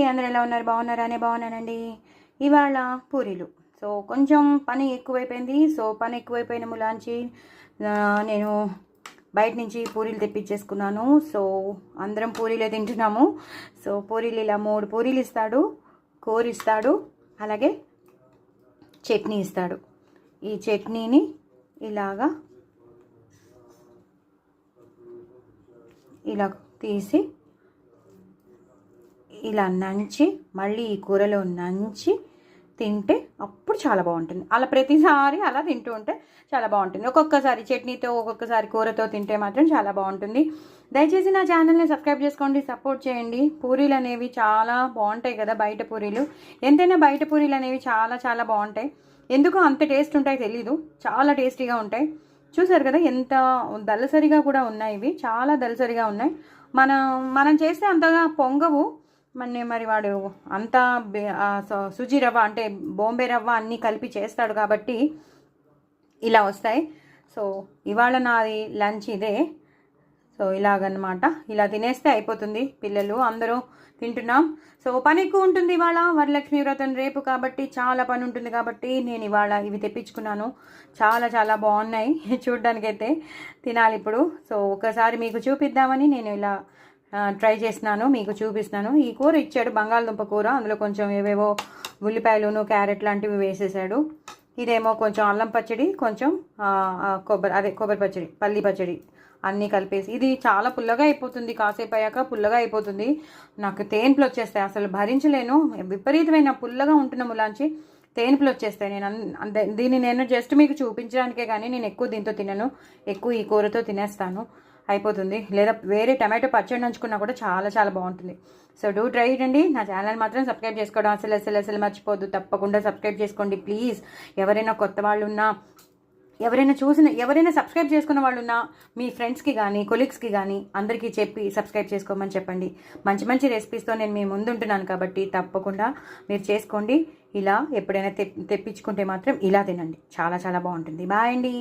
అందరూ ఎలా ఉన్నారు? బాగున్నారా? బాగున్నానండి. ఇవాళ పూరీలు. సో కొంచెం పని ఎక్కువైపోయింది. సో పని ఎక్కువైపోయిన ములాంచి నేను బయట నుంచి పూరీలు తెప్పించేసుకున్నాను. సో అందరం పూరీలే తింటున్నాము. సో పూరీలు ఇలా 3 పూరీలు ఇస్తాడు, కూర ఇస్తాడు, అలాగే చట్నీ ఇస్తాడు. ఈ చట్నీని ఇలాగా ఇలా తీసి ఇలా నంచి మళ్ళీ ఈ కూరలో నంచి తింటే అప్పుడు చాలా బాగుంటుంది. అలా ప్రతిసారి అలా తింటూ ఉంటే చాలా బాగుంటుంది. ఒక్కొక్కసారి చట్నీతో, ఒక్కొక్కసారి కూరతో తింటే మాత్రం చాలా బాగుంటుంది. దయచేసి నా ఛానల్ని సబ్స్క్రైబ్ చేసుకోండి, సపోర్ట్ చేయండి. పూరీలు అనేవి చాలా బాగుంటాయి కదా, బయట పూరీలు. ఎంతైనా బయట పూరీలు అనేవి చాలా చాలా బాగుంటాయి. ఎందుకు అంత టేస్ట్ ఉంటాయి తెలీదు, చాలా టేస్టీగా ఉంటాయి. చూసారు కదా ఎంత దళసరిగా కూడా ఉన్నాయి. ఇవి చాలా దళసరిగా ఉన్నాయి. మనం చేస్తే అంతగా పొంగవు. మరి వాడు అంతా సుజీ రవ్వ అంటే బాంబే రవ్వ అన్నీ కలిపి చేస్తాడు కాబట్టి ఇలా వస్తాయి. సో ఇవాళ నాది లంచ్ ఇదే. సో ఇలాగనమాట, ఇలా తినేస్తే అయిపోతుంది. పిల్లలు అందరూ తింటున్నాం. సో పని ఎక్కువ ఉంటుంది ఇవాళ, వరలక్ష్మి వ్రతం రేపు కాబట్టి చాలా పని ఉంటుంది కాబట్టి నేను ఇవాళ ఇవి తెప్పించుకున్నాను. చాలా చాలా బాగున్నాయి చూడ్డానికైతే. తినాలి ఇప్పుడు. సో ఒకసారి మీకు చూపిద్దామని నేను ఇలా ట్రై చేసినాను, మీకు చూపిస్తున్నాను. ఈ కూర ఇచ్చాడు, బంగాళదుంప కూర. అందులో కొంచెం ఏవేవో ఉల్లిపాయలును క్యారెట్ లాంటివి వేసేసాడు. ఇదేమో కొంచెం అల్లం పచ్చడి, కొంచెం కొబ్బరి పచ్చడి, పల్లి పచ్చడి అన్నీ కలిపేసి. ఇది చాలా పుల్లగా అయిపోతుంది, కాసేపు అయ్యాక పుల్లగా అయిపోతుంది. నాకు తేన్పులు వచ్చేస్తాయి, అసలు భరించలేను. విపరీతమైన పుల్లగా ఉంటున్న ములాంచి తేన్పులు వచ్చేస్తాయి. దీన్ని నేను జస్ట్ మీకు చూపించడానికే కానీ నేను ఎక్కువ దీంతో తినను. ఎక్కువ ఈ కూరతో తినేస్తాను, అయిపోతుంది. లేదా వేరే టమాటో పచ్చడి నంచుకున్నా కూడా చాలా చాలా బాగుంటుంది. So do try it. నా ఛానల్ మాత్రం సబ్స్క్రైబ్ చేసుకోవడం అసలు మర్చిపోద్దు. తప్పకుండా సబ్స్క్రైబ్ చేసుకోండి ప్లీజ్. ఎవరైనా కొత్త వాళ్ళు ఉన్నా, ఎవరైనా సబ్స్క్రైబ్ చేసుకున్న వాళ్ళు ఉన్నా మీ ఫ్రెండ్స్కి కానీ కొలీగ్స్కి కానీ అందరికీ చెప్పి సబ్స్క్రైబ్ చేసుకోమని చెప్పండి. మంచి మంచి రెసిపీస్తో నేను మీ ముందుంటున్నాను కాబట్టి తప్పకుండా మీరు చేసుకోండి. ఇలా ఎప్పుడైనా తెప్పించుకుంటే మాత్రం ఇలా తినండి, చాలా చాలా బాగుంటుంది. బాయ్ అండి.